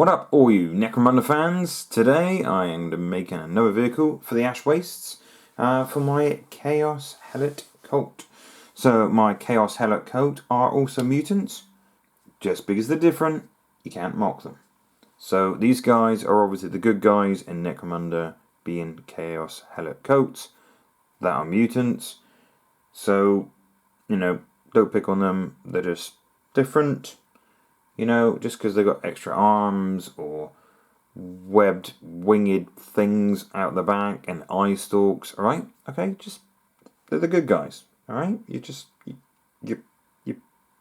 What up, all you Necromunda fans? Today I am going to be making another vehicle for the Ash Wastes for my Chaos Helot Cult. So my Chaos Helot Cult are also mutants. Just because they're different, you can't mock them. So these guys are obviously the good guys in Necromunda, being Chaos Helot Cults that are mutants. So, don't pick on them, they're just different. Just because they've got extra arms or webbed, winged things out the back and eye stalks, alright? Okay, they're the good guys, alright? You're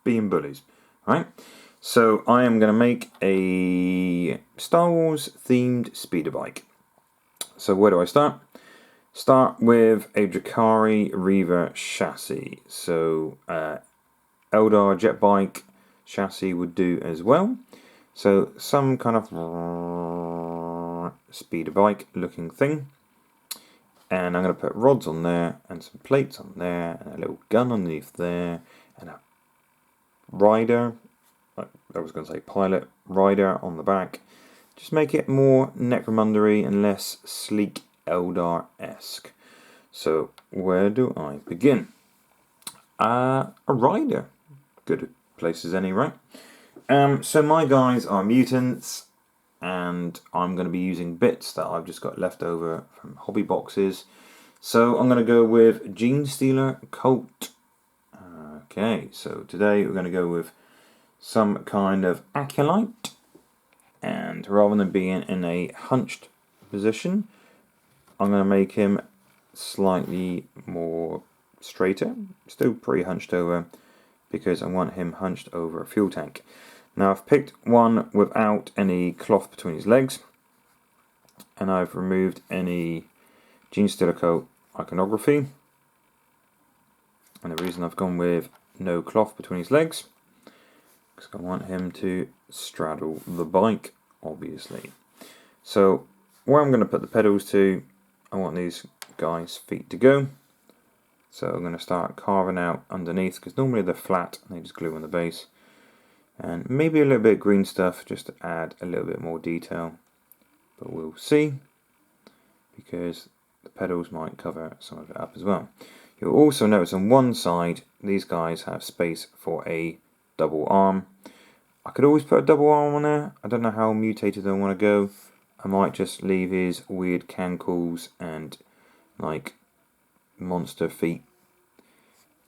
being bullies, alright? So I am going to make a Star Wars themed speeder bike. So where do I start? Start with a Drakari Reaver chassis. So Eldar jet bike chassis would do as well. So some kind of speeder bike looking thing. And I'm going to put rods on there and some plates on there and a little gun underneath there and a rider, I was going to say pilot, rider on the back. Just make it more Necromunda-y and less sleek Eldar-esque. So where do I begin? A rider. Good place as any, right? So my guys are mutants, and I'm going to be using bits that I've just got left over from hobby boxes. So I'm going to go with Genestealer Cult. Okay, so today we're going to go with some kind of acolyte, and rather than being in a hunched position, I'm going to make him slightly more straighter, still pretty hunched over, because I want him hunched over a fuel tank. Now I've picked one without any cloth between his legs, and I've removed any Genestealer Cult iconography. And the reason I've gone with no cloth between his legs, because I want him to straddle the bike, obviously. So where I'm going to put the pedals to, I want these guys' feet to go. So I'm going to start carving out underneath, because normally they're flat and they just glue on the base. And maybe a little bit of green stuff just to add a little bit more detail. But we'll see, because the pedals might cover some of it up as well. You'll also notice on one side, these guys have space for a double arm. I could always put a double arm on there. I don't know how mutated I want to go. I might just leave his weird cankles and like monster feet,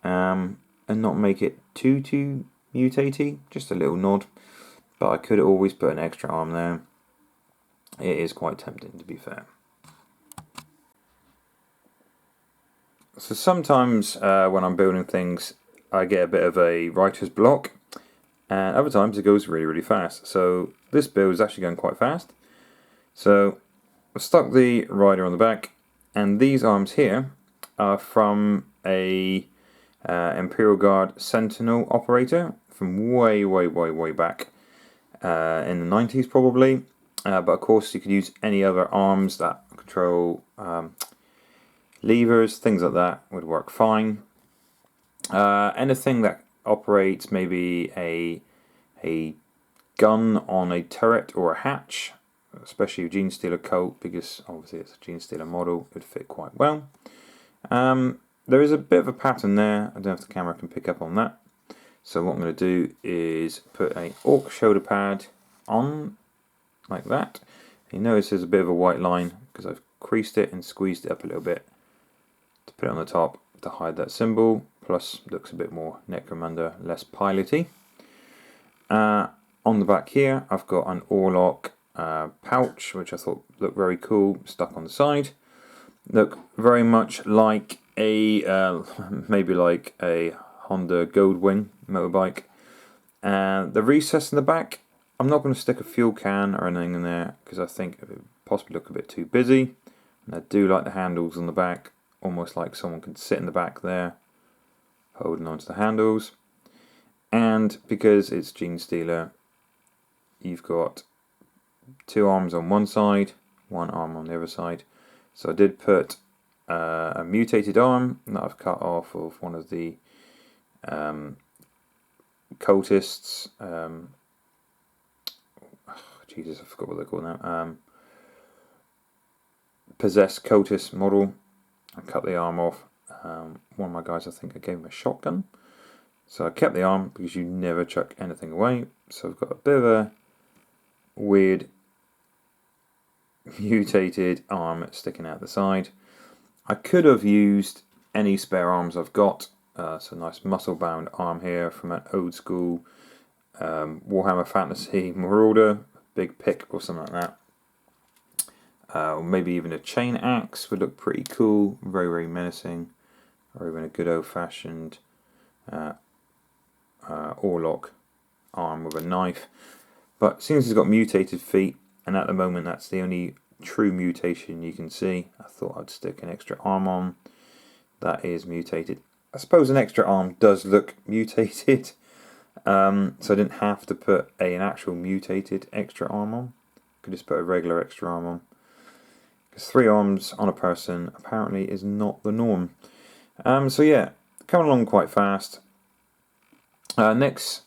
and not make it too mutatey, just a little nod. But I could always put an extra arm there. It is quite tempting, to be fair. So sometimes when I'm building things, I get a bit of a writer's block, and other times it goes really fast. So this build is actually going quite fast. So I've stuck the rider on the back, and these arms here are from a Imperial Guard Sentinel operator from way back in the 90s probably. But of course you could use any other arms that control levers, things like that would work fine. Anything that operates maybe a gun on a turret or a hatch, especially with Genestealer Cult, because obviously it's a Genestealer model, it would fit quite well. There is a bit of a pattern there. I don't know if the camera can pick up on that. So what I'm going to do is put a orc shoulder pad on like that. You notice there's a bit of a white line because I've creased it and squeezed it up a little bit to put it on the top to hide that symbol. Plus looks a bit more Necromunda, less piloty. On the back here I've got an Orlock pouch, which I thought looked very cool, stuck on the side. Look very much like a maybe like a Honda Goldwing motorbike. And the recess in the back, I'm not going to stick a fuel can or anything in there because I think it would possibly look a bit too busy. And I do like the handles on the back, almost like someone could sit in the back there holding onto the handles. And because it's Genestealer, you've got two arms on one side, one arm on the other side. So I did put a mutated arm that I've cut off of one of the cultists. Jesus, I forgot what they're called now. Possessed cultist model. I cut the arm off. One of my guys, I think I gave him a shotgun. So I kept the arm because you never chuck anything away. So I've got a bit of a weird mutated arm sticking out the side. I could have used any spare arms I've got. So a nice muscle bound arm here from an old school Warhammer Fantasy Marauder, big pick or something like that. Or maybe even a chain axe would look pretty cool, very, very menacing. Or even a good old fashioned Orlok arm with a knife. But since he's got mutated feet, and at the moment that's the only true mutation you can see, I thought I'd stick an extra arm on. That is mutated. I suppose an extra arm does look mutated, so I didn't have to put an actual mutated extra arm on. Could just put a regular extra arm on. Because 3 arms on a person apparently is not the norm. So yeah, coming along quite fast. Next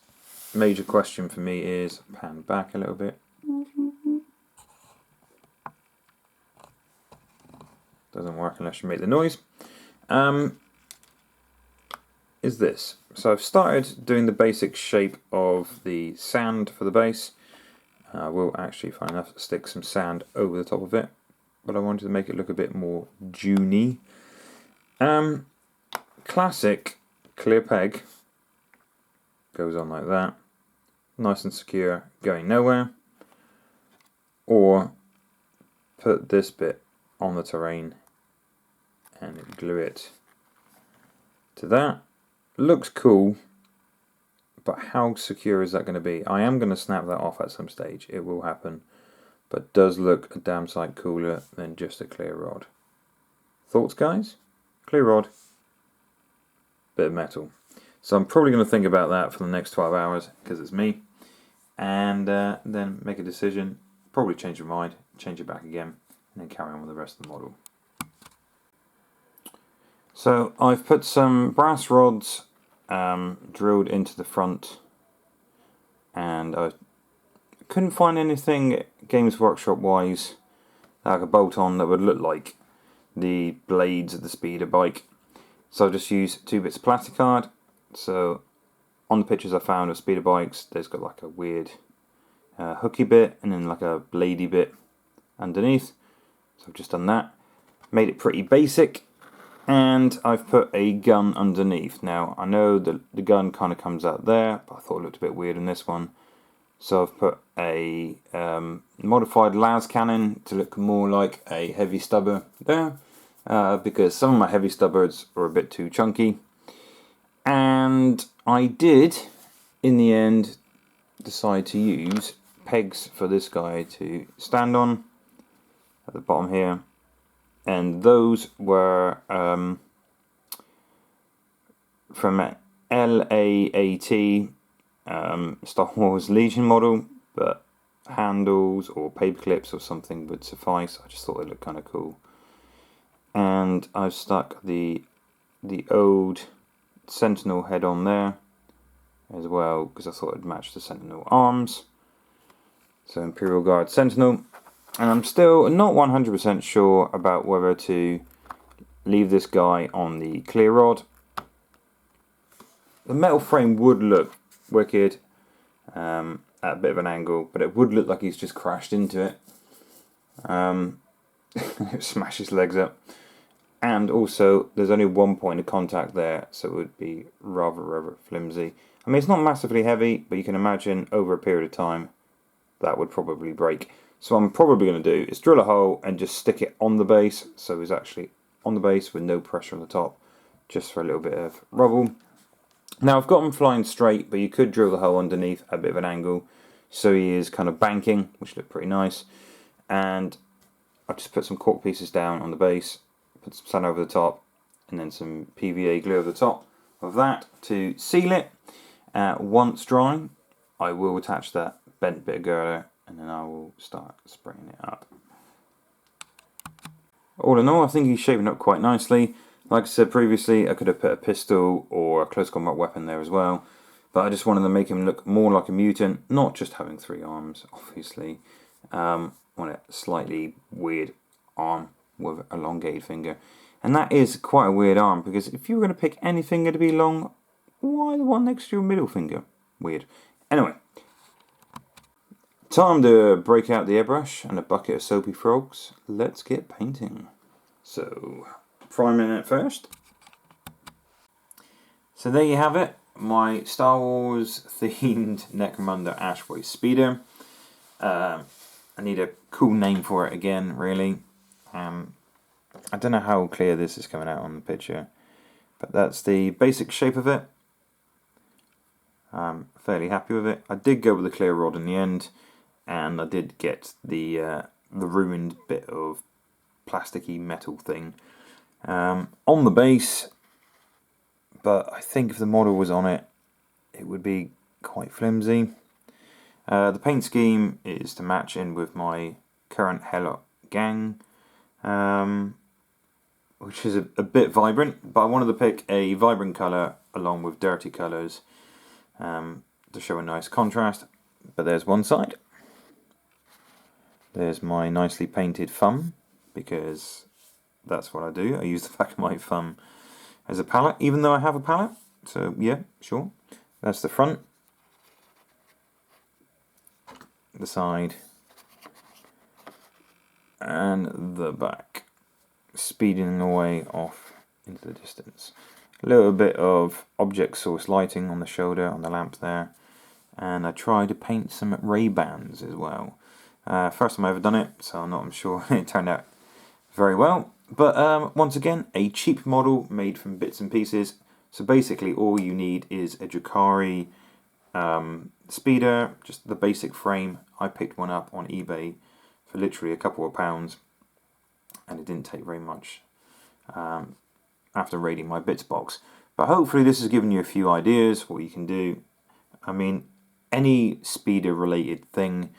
major question for me is, pan back a little bit. Doesn't work unless you make the noise. Is this. So I've started doing the basic shape of the sand for the base. I will actually, if I enough, stick some sand over the top of it. But I wanted to make it look a bit more June-y. Classic clear peg goes on like that, nice and secure, going nowhere. Or put this bit on the terrain and glue it to that. Looks cool, but how secure is that going to be? I am going to snap that off at some stage, it will happen. But does look a damn sight cooler than just a clear rod. Thoughts, guys? Clear rod, bit of metal. So I'm probably going to think about that for the next 12 hours, because it's me. And then make a decision, probably change your mind, change it back again, and then carry on with the rest of the model. So I've put some brass rods drilled into the front, and I couldn't find anything Games Workshop wise that I could bolt on that would look like the blades of the speeder bike. So I'll just use 2 bits of plastic card. So on the pictures I found of speeder bikes, there's got like a weird hooky bit and then like a bladey bit underneath. So I've just done that, made it pretty basic, and I've put a gun underneath. Now I know the gun kind of comes out there, but I thought it looked a bit weird in this one. So I've put a modified las cannon to look more like a heavy stubber there, because some of my heavy stubbers are a bit too chunky. And I did, in the end, decide to use pegs for this guy to stand on at the bottom here. And those were from LAAT, Star Wars Legion model, but handles or paper clips or something would suffice. I just thought it looked kind of cool. And I've stuck the old Sentinel head on there as well, because I thought it'd match the Sentinel arms. So Imperial Guard Sentinel. And I'm still not 100% sure about whether to leave this guy on the clear rod. The metal frame would look wicked at a bit of an angle, but it would look like he's just crashed into it. Smash his legs up. And also, there's only one point of contact there, so it would be rather flimsy. I mean, it's not massively heavy, but you can imagine over a period of time that would probably break. So what I'm probably going to do is drill a hole and just stick it on the base, so he's actually on the base with no pressure on the top, just for a little bit of rubble. Now I've got him flying straight, but you could drill the hole underneath at a bit of an angle, so he is kind of banking, which look pretty nice. And I've just put some cork pieces down on the base, put some sand over the top, and then some PVA glue over the top of that to seal it. Once dry, I will attach that bent bit of girder, and then I will start spraying it up. All in all, I think he's shaping up quite nicely. Like I said previously, I could have put a pistol or a close combat weapon there as well, But I just wanted to make him look more like a mutant, not just having 3 arms, obviously. Want a slightly weird arm with a elongated finger. And that is quite a weird arm, because if you were going to pick any finger to be long, why the one next to your middle finger? Weird. Anyway, time to break out the airbrush and a bucket of soapy frogs. Let's get painting. So, priming it first. So there you have it. My Star Wars themed Necromunda Ashway Speeder. I need a cool name for it again, really. I don't know how clear this is coming out on the picture, but that's the basic shape of it. I'm fairly happy with it. I did go with the clear rod in the end, and I did get the ruined bit of plasticky metal thing on the base. But I think if the model was on it, it would be quite flimsy. The paint scheme is to match in with my current Helot gang, which is a bit vibrant, but I wanted to pick a vibrant colour along with dirty colours to show a nice contrast. But there's one side. There's my nicely painted thumb, because that's what I do. I use the back of my thumb as a palette, even though I have a palette. So yeah, sure. That's the front, the side, and the back, speeding away off into the distance. A little bit of object source lighting on the shoulder, on the lamp there, and I tried to paint some Ray-Bans as well. First time I ever done it, so I'm sure it turned out very well. But once again, a cheap model made from bits and pieces. So basically all you need is a Drukhari speeder, just the basic frame. I picked one up on eBay for literally a couple of pounds, and it didn't take very much after raiding my bits box. But hopefully this has given you a few ideas what you can do. I mean, any speeder related thing,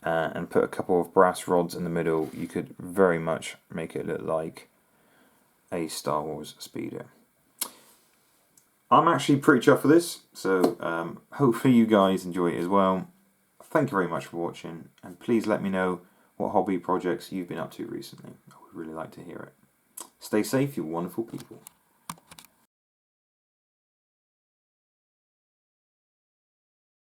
and put a couple of brass rods in the middle, you could very much make it look like a Star Wars speeder. I'm actually pretty chuffed for this, so hopefully you guys enjoy it as well. Thank you very much for watching, and please let me know what hobby projects you've been up to recently. I would really like to hear it. Stay safe, you wonderful people.